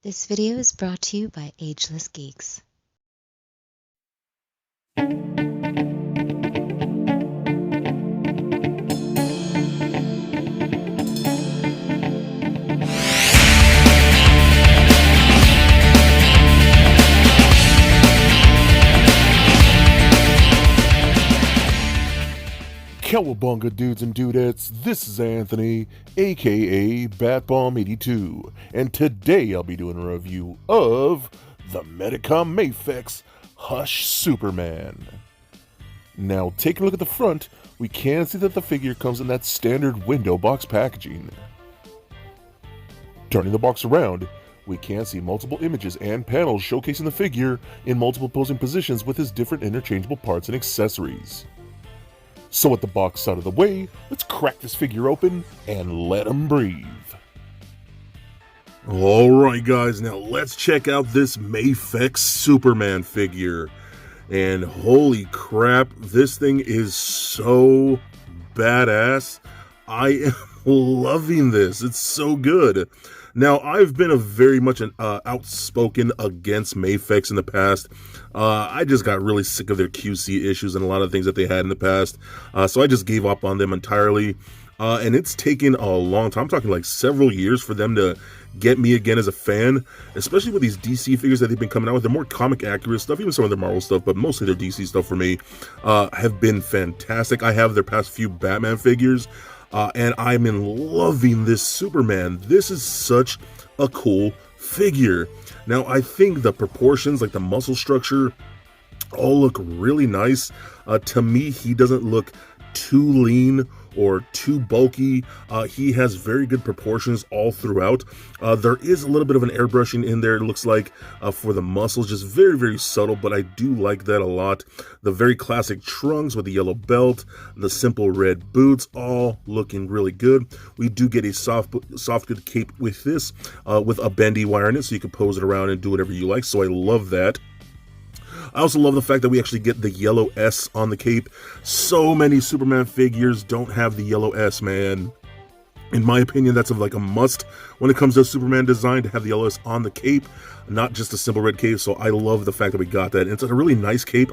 This video is brought to you by Ageless Geeks. Cowabunga dudes and dudettes, this is Anthony, aka Batbomb82, and today I'll be doing a review of the Medicom Mafex Hush Superman. Now, taking a look at the front, we can see that the figure comes in that standard window box packaging. Turning the box around, we can see multiple images and panels showcasing the figure in multiple posing positions with his different interchangeable parts and accessories. So with the box out of the way, let's crack this figure open and let him breathe. Alright guys, now let's check out this Mafex Superman figure. And holy crap, this thing is so badass. I am loving this. It's so good. Now, I've been a very much an outspoken against Mafex in the past. I just got really sick of their QC issues and a lot of things that they had in the past. So I just gave up on them entirely. And it's taken a long time. I'm talking like several years for them to get me again as a fan, especially with these DC figures that they've been coming out with. They're more comic accurate stuff, even some of their Marvel stuff, but mostly their DC stuff for me have been fantastic. I have their past few Batman figures. And I'm in loving this Superman. This is such a cool figure. Now, I think the proportions, like the muscle structure, all look really nice. To me, he doesn't look too lean or too bulky. He has very good proportions all throughout. There is a little bit of an airbrushing in there, it looks like, for the muscles, just very, very subtle, but I do like that a lot. The very classic trunks with the yellow belt, the simple red boots, all looking really good. We do get a soft good cape with this, with a bendy wire in it, so you can pose it around and do whatever you like, so I love that. I also love the fact that we actually get the yellow S on the cape. So many Superman figures don't have the yellow S, man. In my opinion, that's like a must when it comes to Superman design, to have the yellow S on the cape, not just a simple red cape. So I love the fact that we got that. And it's a really nice cape.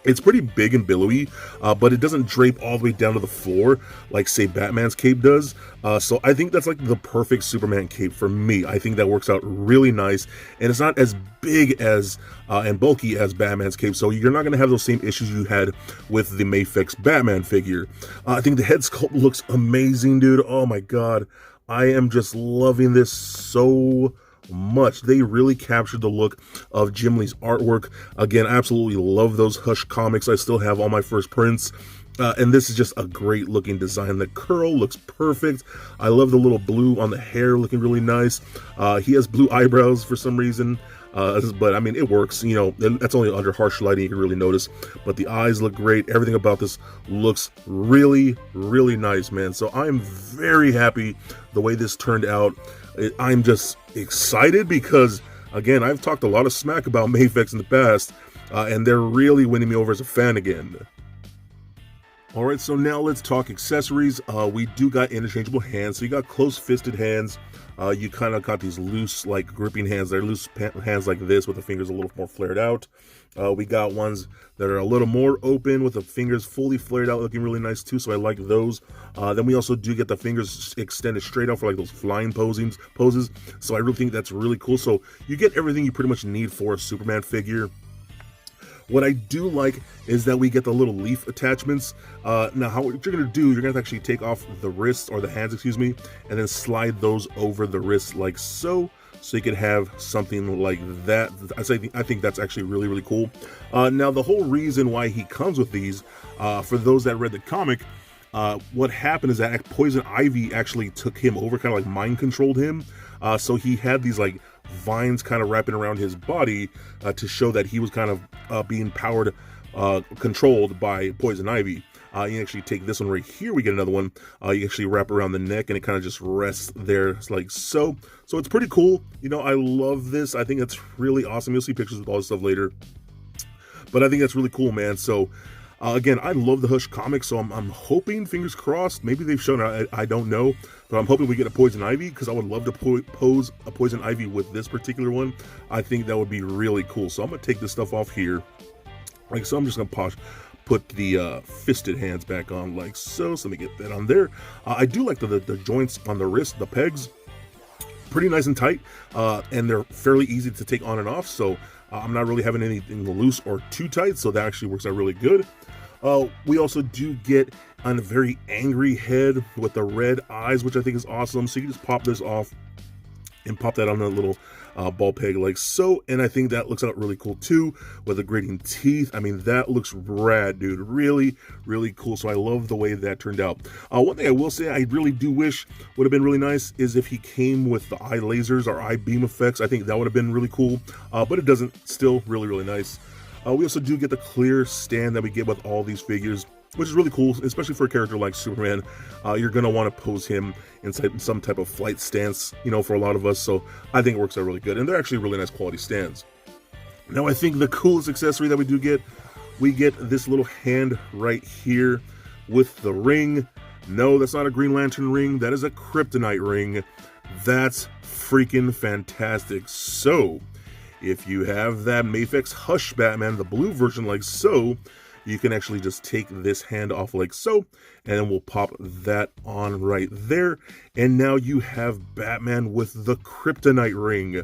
It's pretty big and billowy, but it doesn't drape all the way down to the floor like, say, Batman's cape does. So I think that's like the perfect Superman cape for me. I think that works out really nice, and it's not as big as and bulky as Batman's cape, so you're not going to have those same issues you had with the Mafex Batman figure. I think the head sculpt looks amazing, dude. Oh my god. I am just loving this so much. They really captured the look of Jim Lee's artwork. Again, I absolutely love those Hush comics. I still have all my first prints. And this is just a great looking design. The curl looks perfect. I love the little blue on the hair, looking really nice. He has blue eyebrows for some reason. But I mean, it works, you know, that's only under harsh lighting you can really notice, but the eyes look great. Everything about this looks really, really nice, man. So I'm very happy the way this turned out. I'm just excited because, again, I've talked a lot of smack about Mafex in the past, and they're really winning me over as a fan again. Alright, so now let's talk accessories. We do got interchangeable hands, so you got close-fisted hands. You kind of got these loose, like, gripping hands. They're loose hands like this with the fingers a little more flared out. We got ones that are a little more open with the fingers fully flared out, looking really nice too, so I like those. Then we also do get the fingers extended straight out for like those flying poses, so I really think that's really cool. So you get everything you pretty much need for a Superman figure. What I do like is that we get the little leaf attachments. Now, what you're going to do, you're going to actually take off the wrists, or the hands, excuse me, and then slide those over the wrists like so you can have something like that. I think that's actually really, really cool. Now, the whole reason why he comes with these, for those that read the comic, what happened is that Poison Ivy actually took him over, kind of like mind controlled him. So he had these like vines kind of wrapping around his body to show that he was kind of being controlled by Poison Ivy. You actually take this one right here, we get another one. You actually wrap around the neck and it kind of just rests there like so. So it's pretty cool. You know, I love this. I think it's really awesome. You'll see pictures with all this stuff later. But I think that's really cool, man. So again, I love the Hush comics, so I'm hoping, fingers crossed, maybe they've shown it, I don't know, but I'm hoping we get a Poison Ivy, because I would love to pose a Poison Ivy with this particular one. I think that would be really cool. So I'm going to take this stuff off here. Like so, I'm just going to put the fisted hands back on like so. So let me get that on there. I do like the joints on the wrist, the pegs. Pretty nice and tight, and they're fairly easy to take on and off, so I'm not really having anything loose or too tight, so that actually works out really good. We also do get a very angry head with the red eyes, which I think is awesome. So you can just pop this off and pop that on a little ball peg like so, and I think that looks out really cool too with the grating teeth. I mean, that looks rad, dude. Really, really cool. So I love the way that turned out. One thing I will say I really do wish would have been really nice is if he came with the eye lasers or eye beam effects. I think that would have been really cool, but it doesn't. Still really, really nice. We also do get the clear stand that we get with all these figures, which is really cool, especially for a character like Superman. You're going to want to pose him inside some type of flight stance, you know, for a lot of us. So I think it works out really good. And they're actually really nice quality stands. Now, I think the coolest accessory that we get this little hand right here with the ring. No, that's not a Green Lantern ring. That is a Kryptonite ring. That's freaking fantastic. So if you have that Mafex Hush Batman, the blue version like so, you can actually just take this hand off like so, and then we'll pop that on right there. And now you have Batman with the Kryptonite ring.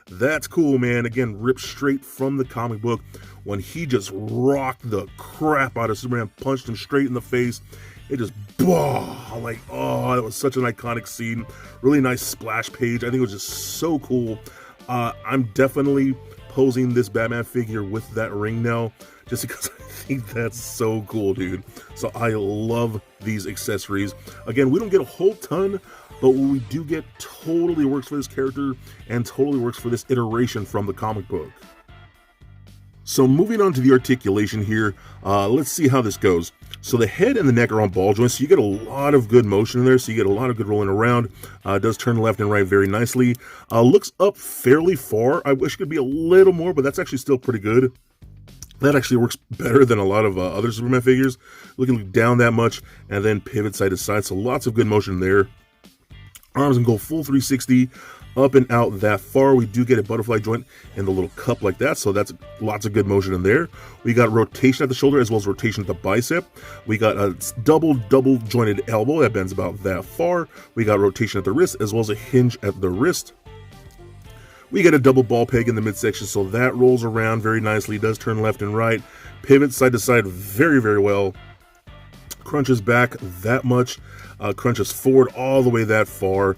That's cool, man. Again, ripped straight from the comic book when he just rocked the crap out of Superman, punched him straight in the face. It just, like, oh, that was such an iconic scene. Really nice splash page. I think it was just so cool. I'm definitely posing this Batman figure with that ring now, just because I think that's so cool, dude. So I love these accessories. Again, we don't get a whole ton, but what we do get totally works for this character and totally works for this iteration from the comic book. So moving on to the articulation here, let's see how this goes. So the head and the neck are on ball joints, so you get a lot of good motion in there, so you get a lot of good rolling around. It does turn left and right very nicely. Looks up fairly far. I wish it could be a little more, but that's actually still pretty good. That actually works better than a lot of other Superman figures. Looking down that much and then pivot side to side, so lots of good motion there. Arms can go full 360, up and out that far. We do get a butterfly joint in the little cup like that, so that's lots of good motion in there. We got rotation at the shoulder as well as rotation at the bicep. We got a double jointed elbow that bends about that far. We got rotation at the wrist as well as a hinge at the wrist. We get a double ball peg in the midsection, so that rolls around very nicely, does turn left and right, pivots side to side very, very well, crunches back that much, crunches forward all the way that far.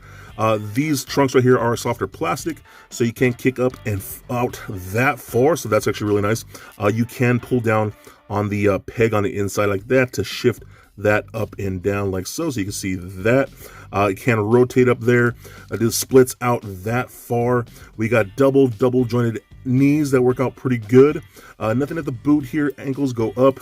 These trunks right here are softer plastic, so you can't kick up and out that far, so that's actually really nice. You can pull down on the peg on the inside like that to shift that up and down like so, so you can see that. It can rotate up there. It splits out that far. We got double jointed knees that work out pretty good. Nothing at the boot here. Ankles go up,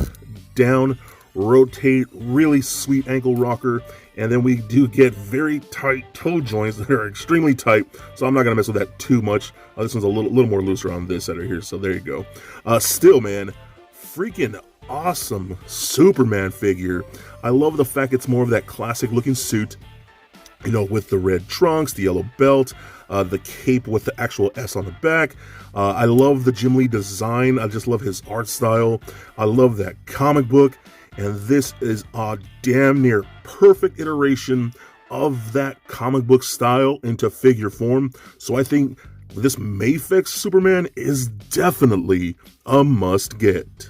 down, rotate, really sweet ankle rocker. And then we do get very tight toe joints that are extremely tight, so I'm not going to mess with that too much. This one's a little more looser on this side right here, so there you go. Still, man, freaking awesome Superman figure. I love the fact it's more of that classic looking suit, you know, with the red trunks, the yellow belt, the cape with the actual S on the back. I love the Jim Lee design. I just love his art style. I love that comic book. And this is a damn near perfect iteration of that comic book style into figure form. So I think this Mafex Superman is definitely a must get.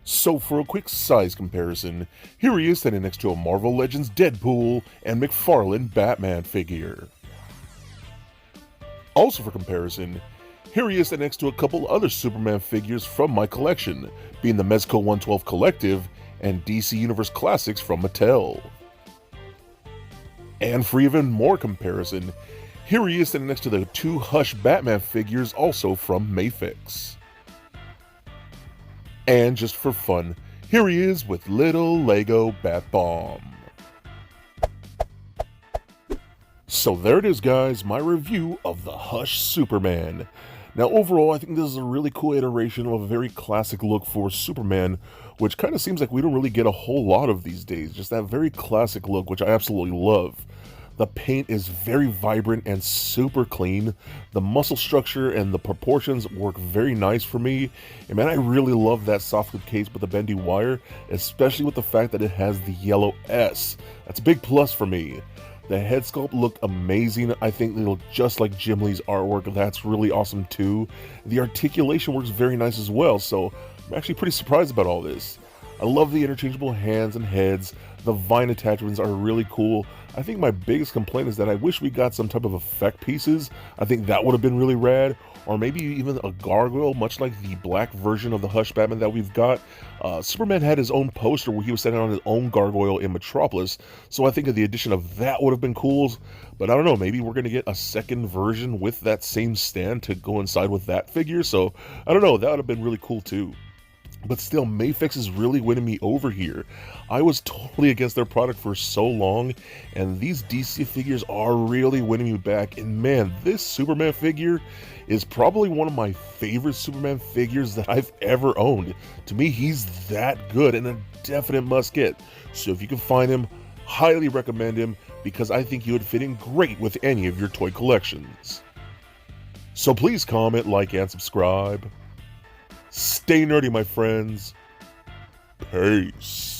So for a quick size comparison, here he is standing next to a Marvel Legends Deadpool and McFarlane Batman figure. Also for comparison, here he is standing next to a couple other Superman figures from my collection, being the Mezco 112 Collective and DC Universe Classics from Mattel. And for even more comparison, here he is standing next to the two Hush Batman figures also from Mafex. And just for fun, here he is with little Lego Bat Bomb. So there it is, guys, my review of the Hush Superman. Now, overall, I think this is a really cool iteration of a very classic look for Superman, which kind of seems like we don't really get a whole lot of these days. Just that very classic look, which I absolutely love. The paint is very vibrant and super clean. The muscle structure and the proportions work very nice for me. And man, I really love that softwood case with the bendy wire, especially with the fact that it has the yellow S. That's a big plus for me. The head sculpt looked amazing. I think they look just like Jim Lee's artwork. That's really awesome too. The articulation works very nice as well, so I'm actually pretty surprised about all this. I love the interchangeable hands and heads. The vine attachments are really cool. I think my biggest complaint is that I wish we got some type of effect pieces. I think that would have been really rad. Or maybe even a gargoyle, much like the black version of the Hush Batman that we've got. Superman had his own poster where he was standing on his own gargoyle in Metropolis, so I think the addition of that would have been cool. But I don't know, maybe we're going to get a second version with that same stand to go inside with that figure, so I don't know, that would have been really cool too. But still, Mafex is really winning me over here. I was totally against their product for so long, and these DC figures are really winning me back. And man, this Superman figure is probably one of my favorite Superman figures that I've ever owned. To me, he's that good and a definite must get. So if you can find him, highly recommend him, because I think he would fit in great with any of your toy collections. So please comment, like, and subscribe. Stay nerdy, my friends. Peace.